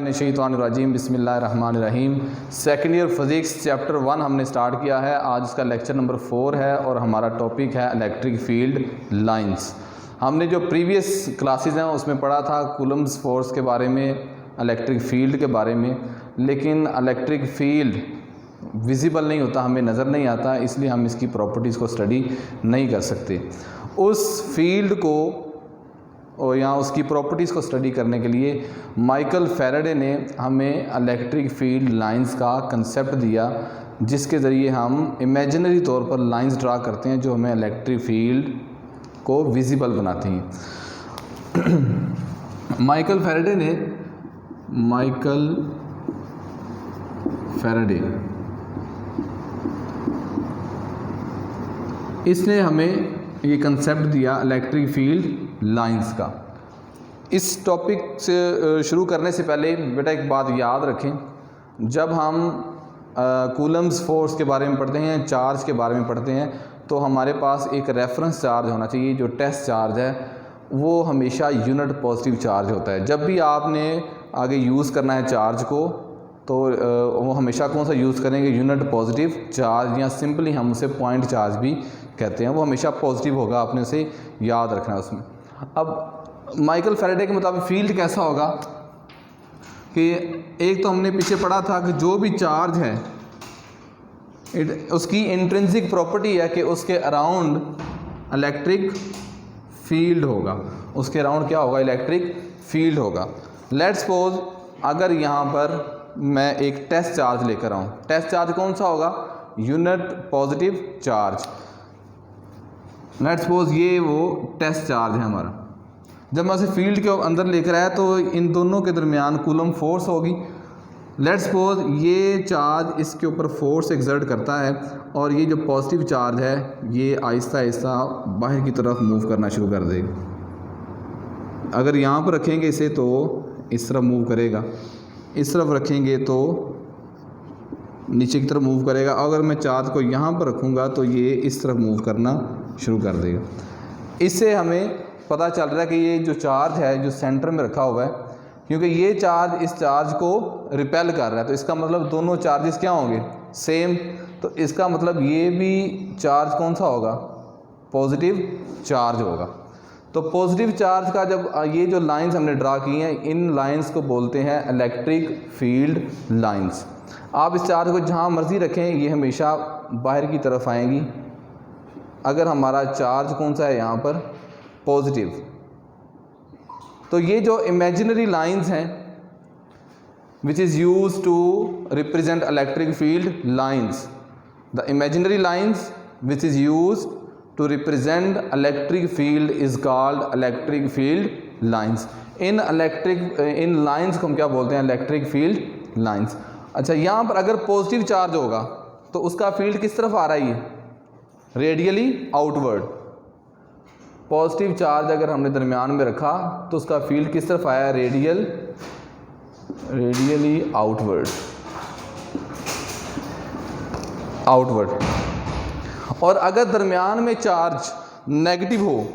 मिनश्शैतानिर्रजीम बिस्मिल्लाहिर्रहमानिर्रहीम। Second year physics chapter 1 हमने start किया है। आज इसका लेक्चर नंबर 4 है और हमारा टॉपिक है इलेक्ट्रिक फील्ड लाइंस। हमने जो प्रीवियस क्लासेस हैं उसमें पढ़ा था कूलम्ब्स फोर्स के बारे में, इलेक्ट्रिक फील्ड के बारे में, लेकिन इलेक्ट्रिक फील्ड विजिबल नहीं होता, हमें नज़र नहीं आता, इसलिए हम इसकी प्रॉपर्टीज़ को स्टडी नहीं कर सकते। उस फील्ड को और यहाँ उसकी प्रॉपर्टीज़ को स्टडी करने के लिए माइकल फैराडे ने हमें इलेक्ट्रिक फील्ड लाइंस का कंसेप्ट दिया, जिसके ज़रिए हम इमेजिनरी तौर पर लाइंस ड्रा करते हैं जो हमें इलेक्ट्रिक फील्ड को विजिबल बनाती हैं। माइकल फैराडे इसने हमें ये कंसेप्ट दिया इलेक्ट्रिक फील्ड लाइंस का। इस टॉपिक से शुरू करने से पहले बेटा एक बात याद रखें, जब हम कूलम्ब्स फोर्स के बारे में पढ़ते हैं, चार्ज के बारे में पढ़ते हैं, तो हमारे पास एक रेफरेंस चार्ज होना चाहिए। जो टेस्ट चार्ज है वो हमेशा यूनिट पॉजिटिव चार्ज होता है। जब भी आपने आगे यूज़ करना है चार्ज को, तो वो हमेशा कौन सा यूज़ करेंगे? यूनिट पॉजिटिव चार्ज, या सिंपली हम उसे पॉइंट चार्ज भी कहते हैं। वो हमेशा पॉजिटिव होगा, आपने उसे याद रखना है उसमें। अब माइकल फैराडे के मुताबिक फील्ड कैसा होगा कि एक तो हमने पीछे पढ़ा था कि जो भी चार्ज है उसकी इंट्रिंसिक प्रॉपर्टी है कि उसके अराउंड इलेक्ट्रिक फील्ड होगा। उसके अराउंड क्या होगा? इलेक्ट्रिक फील्ड होगा। लेट्स सपोज अगर यहाँ पर मैं एक टेस्ट चार्ज लेकर आऊँ, टेस्ट चार्ज कौन सा होगा? Unit positive charge. Let's suppose ये वो टेस्ट चार्ज है हमारा। जब मैं उसे फील्ड के अंदर लेकर आया तो इन दोनों के दरमियान कूलम फोर्स होगी। लेट्स सपोज ये चार्ज इसके ऊपर फोर्स एक्सर्ट करता है और ये जो पॉजिटिव चार्ज है ये आहिस्ता आहिस्ता बाहर की तरफ मूव करना शुरू कर देगा। अगर यहाँ पर रखेंगे इसे तो इस तरफ मूव करेगा, इस तरफ रखेंगे तो नीचे की तरफ मूव करेगा। अगर मैं चार्ज को यहाँ पर रखूँगा तो ये इस तरफ मूव करना शुरू कर देगा। इससे हमें पता चल रहा है कि ये जो चार्ज है जो सेंटर में रखा हुआ है, क्योंकि ये चार्ज इस चार्ज को रिपेल कर रहा है, तो इसका मतलब दोनों चार्जेस क्या होंगे? सेम। तो इसका मतलब ये भी चार्ज कौन सा होगा? पॉजिटिव चार्ज होगा। तो पॉजिटिव चार्ज का जब ये जो लाइंस हमने ड्रा की हैं, इन लाइंस को बोलते हैं इलेक्ट्रिक फील्ड लाइंस। आप इस चार्ज को जहाँ मर्जी रखें ये हमेशा बाहर की तरफ आएंगी। अगर हमारा चार्ज कौन सा है यहाँ पर? पॉजिटिव। तो ये जो इमेजिनरी लाइंस हैं which is used to represent electric field lines, the imaginary lines which is used to represent electric field is called electric field lines. इन लाइंस को हम क्या बोलते हैं? Electric field lines. अच्छा, यहाँ पर अगर पॉजिटिव चार्ज होगा तो उसका फील्ड किस तरफ आ रहा है? Radially outward. पॉजिटिव चार्ज अगर हमने दरमियान में रखा तो उसका फील्ड किस तरफ आया? Radially outward. और अगर दरमियान में चार्ज नेगेटिव हो,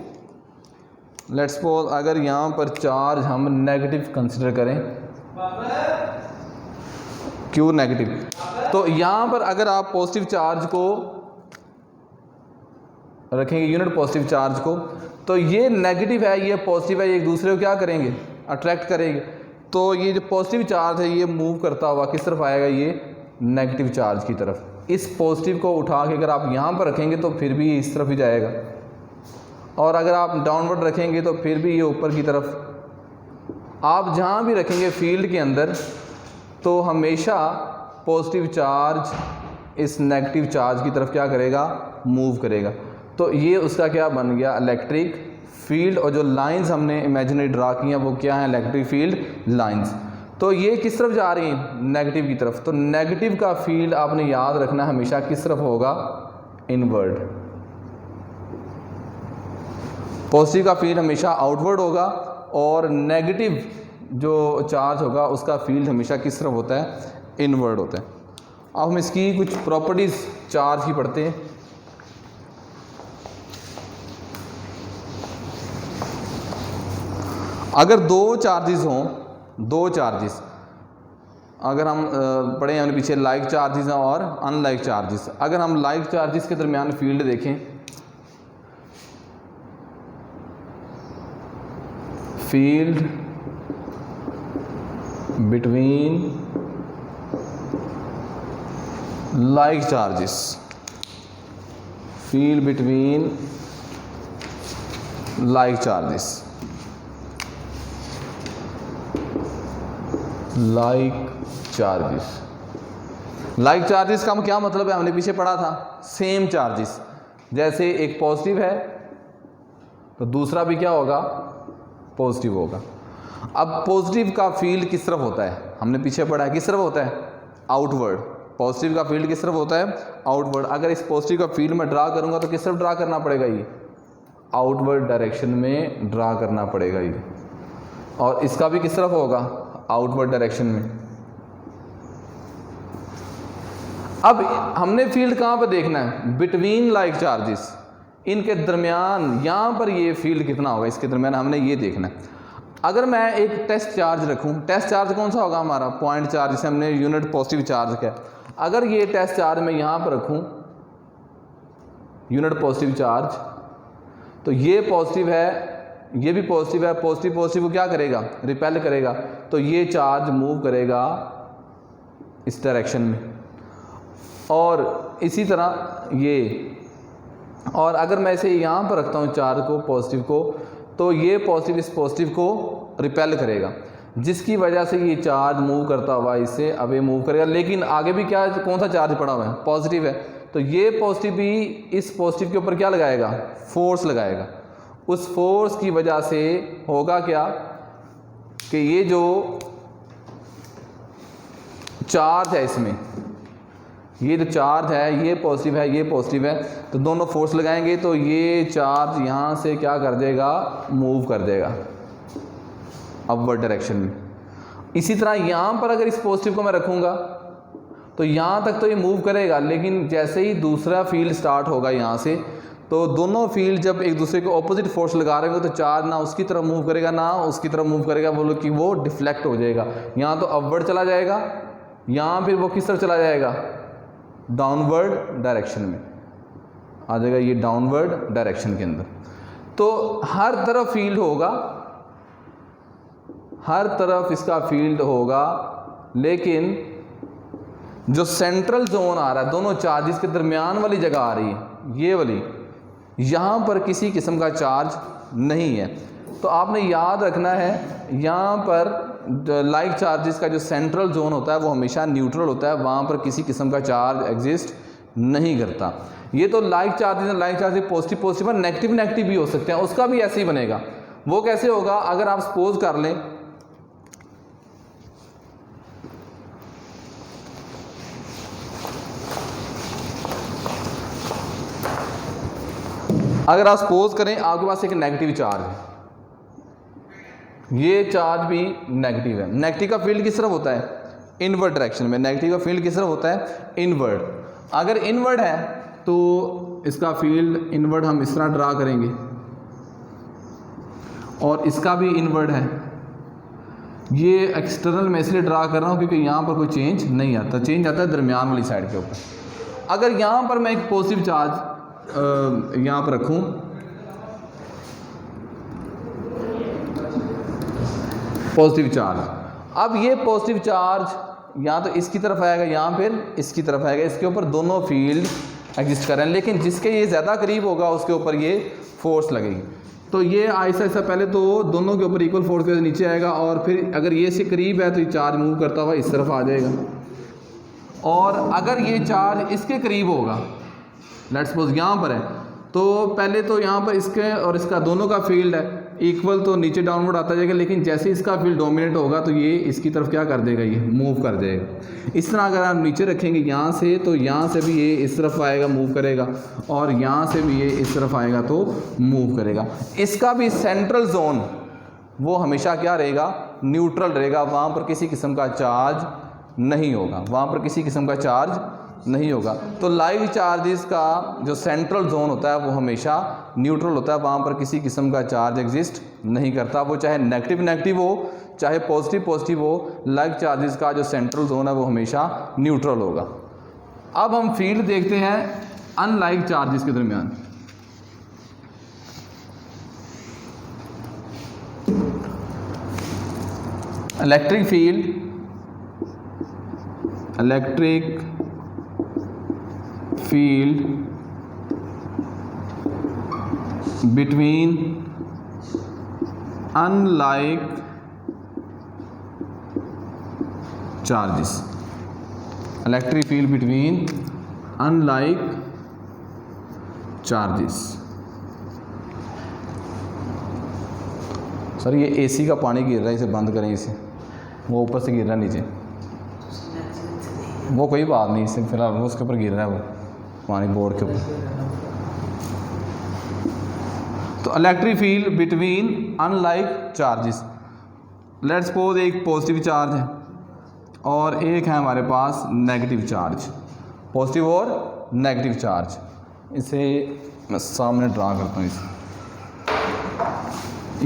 लेट्स सपोज अगर यहाँ पर चार्ज हम नेगेटिव कंसिडर करें, क्यों नेगेटिव? तो यहाँ पर अगर आप पॉजिटिव चार्ज को रखेंगे, यूनिट पॉजिटिव चार्ज को, तो ये नेगेटिव है, ये पॉजिटिव है, ये एक दूसरे को क्या करेंगे? अट्रैक्ट करेंगे। तो ये जो पॉजिटिव चार्ज है ये मूव करता हुआ किस तरफ आएगा? ये नेगेटिव चार्ज की तरफ। इस पॉजिटिव को उठा के अगर आप यहाँ पर रखेंगे तो फिर भी ये इस तरफ ही जाएगा, और अगर आप डाउनवर्ड रखेंगे तो फिर भी ये ऊपर की तरफ। आप जहाँ भी रखेंगे फील्ड के अंदर तो हमेशा पॉजिटिव चार्ज इस नेगेटिव चार्ज की तरफ क्या करेगा? मूव करेगा। तो ये उसका क्या बन गया? Electric field. और जो लाइंस हमने इमेजिनरी ड्रा की हैं वो क्या है? Electric field lines. तो ये किस तरफ जा रही हैं? नेगेटिव की तरफ। तो नेगेटिव का फील्ड आपने याद रखना हमेशा किस तरफ होगा? इनवर्ड। पॉजिटिव का फील्ड हमेशा आउटवर्ड होगा और नेगेटिव जो चार्ज होगा उसका फील्ड हमेशा किस तरफ होता है? इनवर्ड होता है। अब हम इसकी कुछ प्रॉपर्टीज़ चार्ज की पढ़ते हैं। अगर दो चार्जेस हों, दो चार्जेस अगर हम पढ़े हमने पीछे लाइक चार्जेस और अनलाइक चार्जेस, अगर हम लाइक चार्जेस के दरमियान फील्ड देखें, field between like charges, field between like charges, like charges का क्या मतलब है, हमने पीछे पढ़ा था सेम चार्जेस, जैसे एक पॉजिटिव है तो दूसरा भी क्या होगा, पॉजिटिव होगा। अब पॉजिटिव का फील्ड किस तरफ होता है, हमने पीछे पढ़ा है किस तरफ होता है, आउटवर्ड। पॉजिटिव का फील्ड किस तरफ होता है, आउटवर्ड। अगर इस पॉजिटिव का फील्ड मैं ड्रा करूंगा तो किस तरफ ड्रा करना पड़ेगा, ये आउटवर्ड डायरेक्शन में ड्रा करना पड़ेगा ये, और इसका भी किस तरफ होगा, आउटवर्ड डायरेक्शन में। अब हमने फील्ड कहाँ पर देखना है, बिटवीन लाइक चार्जेस, इनके दरमियान यहाँ पर ये फील्ड कितना होगा, इसके दरमियान हमने ये देखना है। अगर मैं एक टेस्ट चार्ज रखूँ, टेस्ट चार्ज कौन सा होगा हमारा, पॉइंट चार्ज, जिसे हमने यूनिट पॉजिटिव चार्ज किया। अगर ये टेस्ट चार्ज मैं यहाँ पर रखूँ, यूनिट पॉजिटिव चार्ज, तो ये पॉजिटिव है, ये भी पॉजिटिव है, पॉजिटिव पॉजिटिव को क्या करेगा, रिपेल करेगा, तो ये चार्ज मूव करेगा इस डायरेक्शन में। और इसी तरह ये, और अगर मैं इसे यहाँ पर रखता हूँ चार्ज को, पॉजिटिव को, तो ये पॉजिटिव इस पॉजिटिव को रिपेल करेगा, जिसकी वजह से ये चार्ज मूव करता हुआ इससे अवे मूव करेगा। लेकिन आगे भी क्या, कौन सा चार्ज पड़ा हुआ है, पॉजिटिव है, तो ये पॉजिटिव भी इस पॉजिटिव के ऊपर क्या लगाएगा, फोर्स लगाएगा। उस फोर्स की वजह से होगा क्या कि ये जो चार्ज है इसमें, ये जो चार्ज है ये पॉजिटिव है, ये पॉजिटिव है, तो दोनों फोर्स लगाएंगे तो ये चार्ज यहाँ से क्या कर देगा, मूव कर देगा अपवर्ड डायरेक्शन में। इसी तरह यहाँ पर अगर इस पॉजिटिव को मैं रखूँगा तो यहाँ तक तो ये मूव करेगा, लेकिन जैसे ही दूसरा फील्ड स्टार्ट होगा यहाँ से, तो दोनों फील्ड जब एक दूसरे को ऑपोजिट फोर्स लगा रहे होंगे तो चार्ज ना उसकी तरफ मूव करेगा ना उसकी तरफ मूव करेगा, बोलो कि वो डिफ्लेक्ट हो जाएगा। यहाँ तो अपवर्ड चला जाएगा, यहाँ फिर वो किस तरफ चला जाएगा, डाउनवर्ड डायरेक्शन में आ जाएगा, ये डाउनवर्ड डायरेक्शन के अंदर। तो हर तरफ फील्ड होगा, हर तरफ इसका फील्ड होगा, लेकिन जो सेंट्रल जोन आ रहा है, दोनों चार्जेस के दरमियान वाली जगह आ रही है, ये वाली, यहाँ पर किसी किस्म का चार्ज नहीं है। तो आपने याद रखना है, यहाँ पर लाइक चार्जेस का जो सेंट्रल जोन होता है वो हमेशा न्यूट्रल होता है, वहाँ पर किसी किस्म का चार्ज एग्जिस्ट नहीं करता। ये तो लाइक चार्जेस पॉजिटिव पॉजिटिव और नेगेटिव नेगेटिव भी हो सकते हैं, उसका भी ऐसे ही बनेगा। वो कैसे होगा, अगर आप सपोज कर लें अगर आप सपोज करें आपके पास एक नेगेटिव चार्ज है, ये चार्ज भी नेगेटिव है। नेगेटिव का फील्ड किस तरफ होता है, इनवर्ड डायरेक्शन में। नेगेटिव का फील्ड किस तरफ होता है, इनवर्ड। अगर इनवर्ड है तो इसका फील्ड इनवर्ड हम इस तरह ड्रा करेंगे, और इसका भी इनवर्ड है। ये एक्सटर्नल में इसलिए ड्रा कर रहा हूँ क्योंकि यहाँ पर कोई चेंज नहीं आता, चेंज आता है दरमियान वाली साइड के ऊपर। अगर यहाँ पर मैं एक पॉजिटिव चार्ज यहाँ पर रखूँ, पॉजिटिव चार्ज, अब ये पॉजिटिव चार्ज यहाँ तो इसकी तरफ आएगा, यहाँ फिर इसकी तरफ आएगा, इसके ऊपर दोनों फील्ड एग्जिस्ट कर रहे हैं, लेकिन जिसके ये ज़्यादा करीब होगा उसके ऊपर ये फोर्स लगेगी। तो ये ऐसा ऐसा पहले तो दोनों के ऊपर इक्वल फोर्स के नीचे आएगा, और फिर अगर ये से करीब है तो ये चार्ज मूव करता हुआ इस तरफ आ जाएगा, और अगर ये चार्ज इसके करीब होगा, लेट्स सपोज यहाँ पर है, तो पहले तो यहाँ पर इसके और इसका दोनों का फील्ड है इक्वल, तो नीचे डाउनवर्ड आता जाएगा, लेकिन जैसे इसका फील्ड डोमिनेट होगा तो ये इसकी तरफ क्या कर देगा, ये मूव कर देगा। इस तरह अगर आप नीचे रखेंगे यहाँ से, तो यहाँ से भी ये इस तरफ आएगा, मूव करेगा, और यहाँ से भी ये इस तरफ आएगा तो मूव करेगा। इसका भी सेंट्रल जोन वो हमेशा क्या रहेगा, न्यूट्रल रहेगा, वहाँ पर किसी किस्म का चार्ज नहीं होगा, वहाँ पर किसी किस्म का चार्ज नहीं होगा। तो लाइक चार्जेस का जो सेंट्रल जोन होता है वो हमेशा न्यूट्रल होता है, वहाँ पर किसी किस्म का चार्ज एग्जिस्ट नहीं करता, वो चाहे नेगेटिव नेगेटिव हो चाहे पॉजिटिव पॉजिटिव हो, लाइक चार्जेस का जो सेंट्रल जोन है वो हमेशा न्यूट्रल होगा। अब हम फील्ड देखते हैं अनलाइक चार्जेस के दरमियान। Electric field between unlike charges, electric field between unlike charges. Sir ये एसी का पानी गिर रहा है, इसे बंद करें, इसे वो ऊपर से गिर रहा है नीचे, वो कोई बात नहीं, इससे फिलहाल वो उसके ऊपर गिर रहा है वो पानी बोर्ड के ऊपर। तो electric field between unlike charges, let's suppose एक पॉजिटिव चार्ज है और एक है हमारे पास नेगेटिव चार्ज, पॉजिटिव और नेगेटिव चार्ज। इसे मैं सामने ड्रा करता हूँ इसे,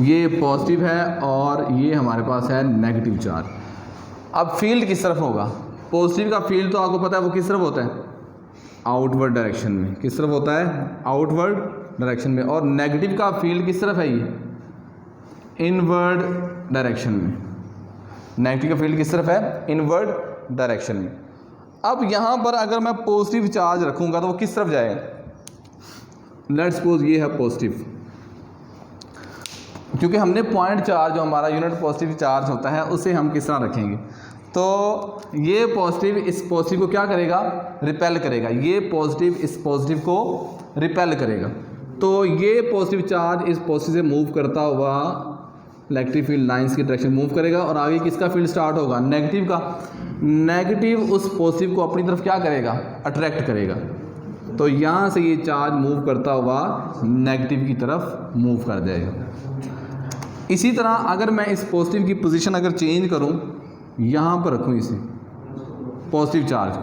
ये पॉजिटिव है और ये हमारे पास है नेगेटिव चार्ज। अब फील्ड किस तरफ होगा? पॉजिटिव का फील्ड तो आपको पता है वो किस तरफ होता है, आउटवर्ड डायरेक्शन में। किस तरफ होता है? आउटवर्ड डायरेक्शन में। और नेगेटिव का फील्ड किस तरफ है? ये इनवर्ड डायरेक्शन में। नेगेटिव का फील्ड किस तरफ है? इनवर्ड डायरेक्शन में। अब यहाँ पर अगर मैं पॉजिटिव चार्ज रखूँगा तो वो किस तरफ जाएगा? लेट्स सपोज ये है पॉजिटिव, क्योंकि हमने पॉइंट चार्ज जो हमारा यूनिट पॉजिटिव चार्ज होता है उसे हम किस तरह रखेंगे, तो ये पॉजिटिव इस पॉजिटिव को क्या करेगा? रिपेल करेगा। ये पॉजिटिव इस पॉजिटिव को रिपेल करेगा। तो ये पॉजिटिव चार्ज इस पॉजिटिव से मूव करता हुआ इलेक्ट्रिक फील्ड लाइंस की डायरेक्शन मूव करेगा और आगे किसका फील्ड स्टार्ट होगा? नेगेटिव का। नेगेटिव उस पॉजिटिव को अपनी तरफ क्या करेगा? अट्रैक्ट करेगा। तो यहाँ से ये चार्ज मूव करता हुआ नेगेटिव की तरफ मूव कर जाएगा। इसी तरह अगर मैं इस पॉजिटिव की पोजीशन अगर चेंज करूँ, यहाँ पर रखूँ इसे पॉजिटिव चार्ज,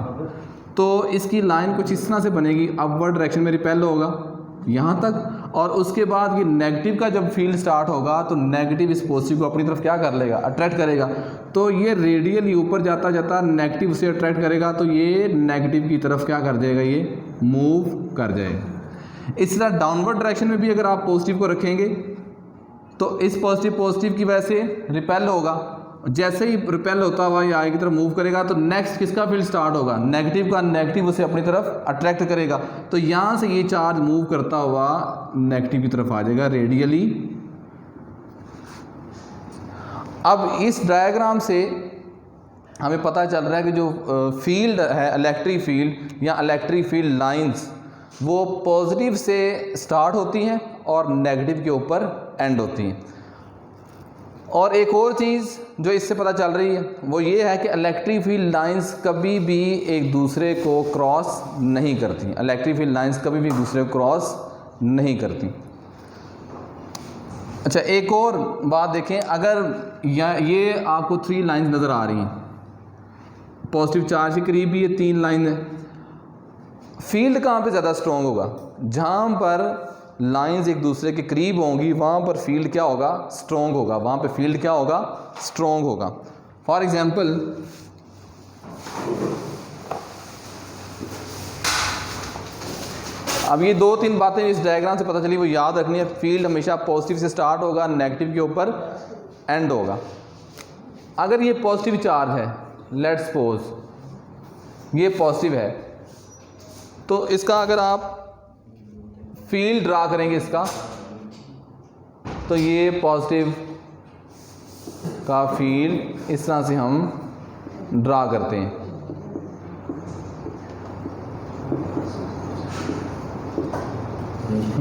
तो इसकी लाइन कुछ इस तरह से बनेगी, अपवर्ड डायरेक्शन में रिपेल होगा यहाँ तक, और उसके बाद ये नेगेटिव का जब फील्ड स्टार्ट होगा तो नेगेटिव इस पॉजिटिव को अपनी तरफ क्या कर लेगा? अट्रैक्ट करेगा। तो ये रेडियली ऊपर जाता जाता नेगेटिव उसे अट्रैक्ट करेगा, तो ये नेगेटिव की तरफ क्या कर जाएगा? ये मूव कर जाएगा। इस तरह डाउनवर्ड डायरेक्शन में भी अगर आप पॉजिटिव को रखेंगे तो इस पॉजिटिव की वजह से रिपेल होगा। जैसे ही रिपेल होता हुआ ये आगे की तरफ मूव करेगा तो नेक्स्ट किसका फील्ड स्टार्ट होगा? नेगेटिव का। नेगेटिव उसे अपनी तरफ अट्रैक्ट करेगा। तो यहाँ से ये चार्ज मूव करता हुआ नेगेटिव की तरफ आ जाएगा रेडियली। अब इस डायग्राम से हमें पता चल रहा है कि जो फील्ड है इलेक्ट्रिक फील्ड या इलेक्ट्रिक फील्ड लाइंस वो पॉजिटिव से स्टार्ट होती हैं और नेगेटिव के ऊपर एंड होती हैं। और एक और चीज़ जो इससे पता चल रही है वो ये है कि इलेक्ट्रिक फील्ड लाइंस कभी भी एक दूसरे को क्रॉस नहीं करती। इलेक्ट्रिक फील्ड लाइंस कभी भी एक दूसरे को क्रॉस नहीं करती। अच्छा, एक और बात देखें, अगर ये आपको 3 लाइंस नज़र आ रही हैं, पॉजिटिव चार्ज के करीब भी ये 3 लाइन है। फील्ड कहाँ पे ज़्यादा स्ट्रॉन्ग होगा? जहाँ पर लाइंस एक दूसरे के करीब होंगी वहाँ पर फील्ड क्या होगा? स्ट्रॉन्ग होगा। वहाँ पे फील्ड क्या होगा? स्ट्रॉन्ग होगा। फॉर एग्जांपल अब ये 2-3 बातें इस डायग्राम से पता चली, वो याद रखनी है। फील्ड हमेशा पॉजिटिव से स्टार्ट होगा, नेगेटिव के ऊपर एंड होगा। अगर ये पॉजिटिव चार्ज है, लेट्स सपोज ये पॉजिटिव है, तो इसका अगर आप फील्ड ड्रा करेंगे इसका, तो ये पॉजिटिव का फील्ड इस तरह से हम ड्रा करते हैं।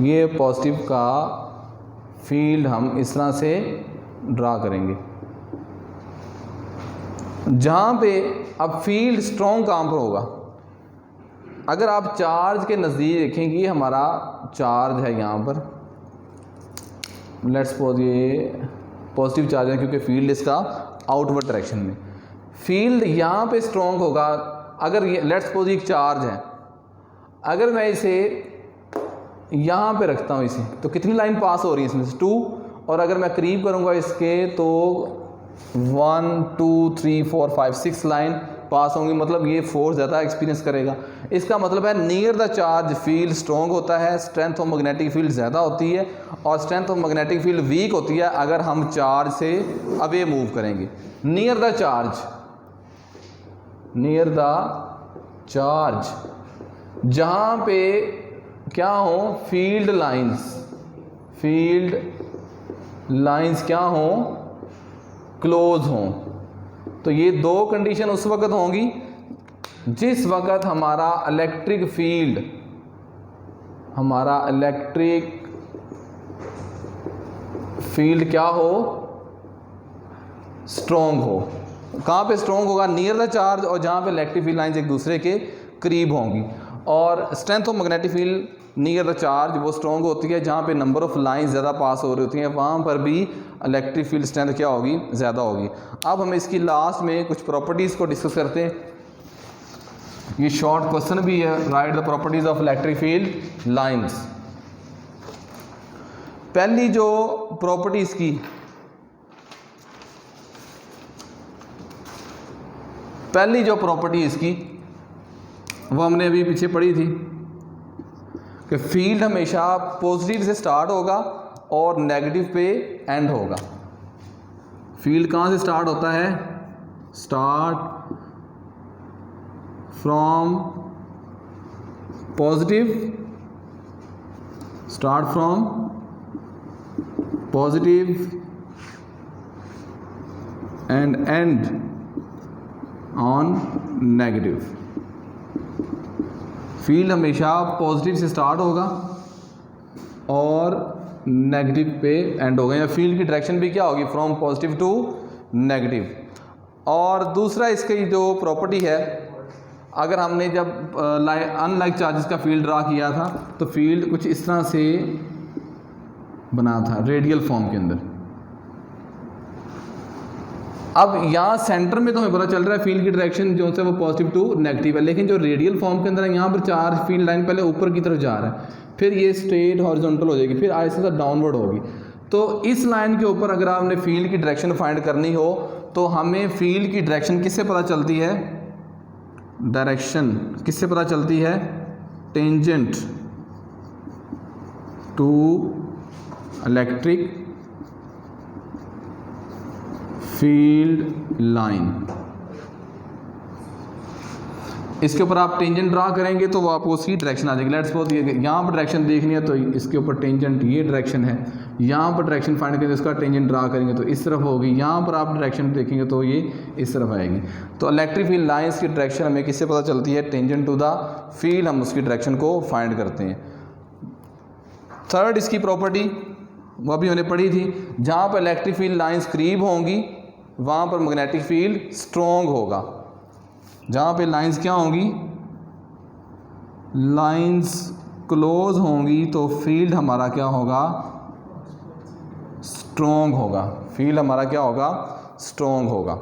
ये पॉजिटिव का फील्ड हम इस तरह से ड्रा करेंगे। जहाँ पे अब फील्ड स्ट्रॉन्ग कहाँ पर होगा? अगर आप चार्ज के नज़दीक देखेंगे, ये हमारा चार्ज है यहाँ पर, लेट्स सपोज ये पॉजिटिव चार्ज है क्योंकि फील्ड इसका आउटवर्ड डायरेक्शन में। फील्ड यहाँ पे स्ट्रॉन्ग होगा। अगर ये लेट्स सपोज एक चार्ज है, अगर मैं इसे यहाँ पे रखता हूँ इसे, तो कितनी लाइन पास हो रही है इसमें से? 2। और अगर मैं करीब करूँगा इसके तो 1 2 3 4 5 6 लाइन पास होंगी, मतलब ये फोर्स ज़्यादा एक्सपीरियंस करेगा। इसका मतलब है near the charge field strong होता है, स्ट्रेंथ ऑफ मैग्नेटिक फील्ड ज़्यादा होती है, और strength of magnetic field weak होती है अगर हम चार्ज से अवे मूव करेंगे। Near the charge, near the charge जहाँ पे क्या हो, फील्ड लाइंस क्या हो, क्लोज हों। तो ये दो कंडीशन उस वक्त होंगी जिस वक्त हमारा इलेक्ट्रिक फील्ड क्या हो, स्ट्रॉन्ग हो। कहाँ पे स्ट्रॉन्ग होगा, नियर द चार्ज, और जहाँ पे इलेक्ट्रिक फील्ड लाइंस एक दूसरे के करीब होंगी। और strength of magnetic field near the charge वो स्ट्रॉन्ग होती है जहाँ पे नंबर ऑफ लाइंस ज़्यादा पास हो रही होती हैं, वहाँ पर भी इलेक्ट्रिक फील्ड स्ट्रेंथ क्या होगी, ज़्यादा होगी। अब हम इसकी लास्ट में कुछ प्रॉपर्टीज़ को डिस्कस करते हैं। ये शॉर्ट क्वेश्चन भी है, right the properties of electric field lines. पहली जो प्रॉपर्टी इसकी वो हमने अभी पीछे पढ़ी थी कि फील्ड हमेशा पॉजिटिव से स्टार्ट होगा और नेगेटिव पे एंड होगा। फील्ड कहाँ से स्टार्ट होता है, start from positive and and on negative. Field हमेशा पॉजिटिव से स्टार्ट होगा और नेगेटिव पे एंड होगा, या फील्ड की डायरेक्शन भी क्या होगी, फ्रॉम पॉजिटिव टू नेगेटिव। और दूसरा इसकी जो प्रॉपर्टी है, अगर हमने जब अनलाइक चार्जेस का फील्ड ड्रा किया था तो फील्ड कुछ इस तरह से बना था, रेडियल फॉर्म के अंदर। अब यहाँ सेंटर में तो हमें पता चल रहा है फील्ड की डायरेक्शन जो है वो पॉजिटिव टू नेगेटिव है, लेकिन जो रेडियल फॉर्म के अंदर है यहाँ पर चार्ज फील्ड लाइन पहले ऊपर की तरफ जा रहा है, फिर ये स्ट्रेट हॉरिजॉन्टल हो जाएगी, फिर आहिस्ते से डाउनवर्ड होगी। तो इस लाइन के ऊपर अगर आपने फील्ड की डायरेक्शन फाइंड करनी हो तो हमें फील्ड की डायरेक्शन किससे पता चलती है, tangent to electric field line. इसके ऊपर आप टेंजेंट ड्रा करेंगे तो वो आपको उसकी डायरेक्शन आ जाएगी। लेट्स सपोज यहाँ पर डायरेक्शन देखनी है तो इसके ऊपर टेंजेंट ये डायरेक्शन है, यहाँ पर डायरेक्शन फाइंड करेंगे तो इसका टेंजेंट ड्रा करेंगे तो इस तरफ होगी, यहाँ पर आप डायरेक्शन देखेंगे तो ये इस तरफ आएगी। तो इलेक्ट्रिक फील्ड लाइंस की डायरेक्शन हमें किससे पता चलती है, टेंजेंट टू द फील्ड, हम उसकी डायरेक्शन को फाइंड करते हैं। थर्ड इसकी प्रॉपर्टी वह भी हमने पढ़ी थी, जहाँ पर इलेक्ट्रिक फील्ड लाइंस करीब होंगी वहाँ पर मैग्नेटिक फील्ड स्ट्रॉन्ग होगा। जहाँ पे लाइंस क्या होंगी, लाइंस क्लोज होंगी तो फील्ड हमारा क्या होगा, स्ट्रॉन्ग होगा। फील्ड हमारा क्या होगा, स्ट्रॉन्ग होगा।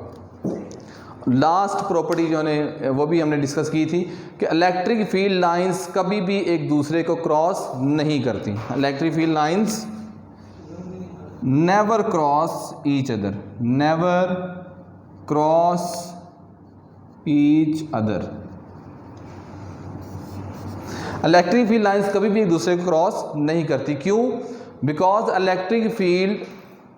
लास्ट प्रॉपर्टी जो ने वो भी हमने डिस्कस की थी कि इलेक्ट्रिक फील्ड लाइंस कभी भी एक दूसरे को क्रॉस नहीं करती। Electric field lines never cross each other, never cross each other. Electric field lines कभी भी एक दूसरे को क्रॉस नहीं करती। क्यों? बिकॉज इलेक्ट्रिक फील्ड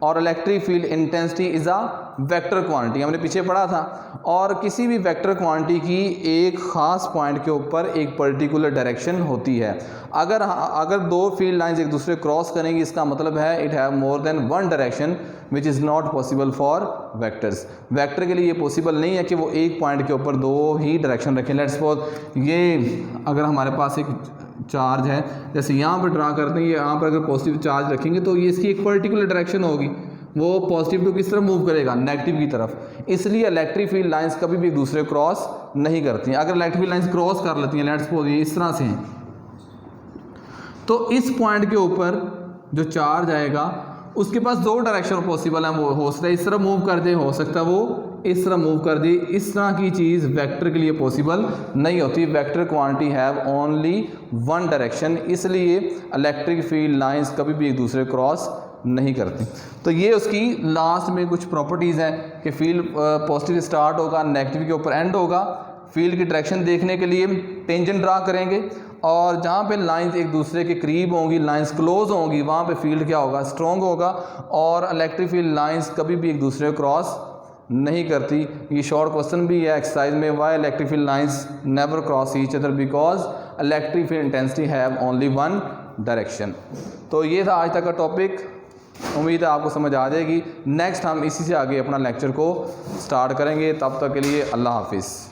और electric field intensity is a vector quantity, हमने पीछे पढ़ा था। और किसी भी वेक्टर क्वांटिटी की एक ख़ास पॉइंट के ऊपर एक पर्टिकुलर डायरेक्शन होती है। अगर दो फील्ड लाइंस एक दूसरे क्रॉस करेंगी इसका मतलब है it have more than one direction which is not possible for vectors. Vector के लिए ये पॉसिबल नहीं है कि वो एक पॉइंट के ऊपर दो ही डायरेक्शन रखें। लेट्स सपोज ये अगर हमारे पास एक चार्ज है, जैसे यहाँ पर ड्रा करते हैं, यहाँ पर अगर पॉजिटिव चार्ज रखेंगे तो ये इसकी एक पर्टिकुलर डायरेक्शन होगी, वो पॉजिटिव टू किस तरफ मूव करेगा, नेगेटिव की तरफ। इसलिए इलेक्ट्रिक फील्ड लाइंस कभी भी एक दूसरे क्रॉस नहीं करती हैं। अगर इलेक्ट्रिक फील्ड लाइंस क्रॉस कर लेती हैं, लेट्स सपोज ये इस तरह से हैं, तो इस पॉइंट के ऊपर जो चार्ज आएगा उसके पास दो डायरेक्शन पॉसिबल है। वो हो सकता है इस तरह मूव कर दे, हो सकता है वो इस तरह मूव कर दी। इस तरह की चीज़ वेक्टर के लिए पॉसिबल नहीं होती। Vector quantity have only one direction, इसलिए इलेक्ट्रिक फील्ड लाइंस कभी भी एक दूसरे क्रॉस नहीं करती। तो ये उसकी लास्ट में कुछ प्रॉपर्टीज़ हैं कि फील्ड पॉजिटिव स्टार्ट होगा, नेगेटिव के ऊपर एंड होगा। फील्ड की डायरेक्शन देखने के लिए टेंजेंट ड्रा करेंगे और जहाँ पे लाइंस एक दूसरे के करीब होंगी, लाइंस क्लोज होंगी, वहाँ पे फील्ड क्या होगा, स्ट्रॉन्ग होगा। और इलेक्ट्रिक फील्ड लाइंस कभी भी एक दूसरे को क्रॉस नहीं करती। ये शॉर्ट क्वेश्चन भी है एक्सरसाइज में, Y electric field lines never cross each other, because electric field intensity have only one direction. तो ये था आज तक का टॉपिक, उम्मीद है आपको समझ आ जाएगी। नेक्स्ट हम इसी से आगे अपना लेक्चर को स्टार्ट करेंगे। तब तक के लिए अल्लाह हाफिज़।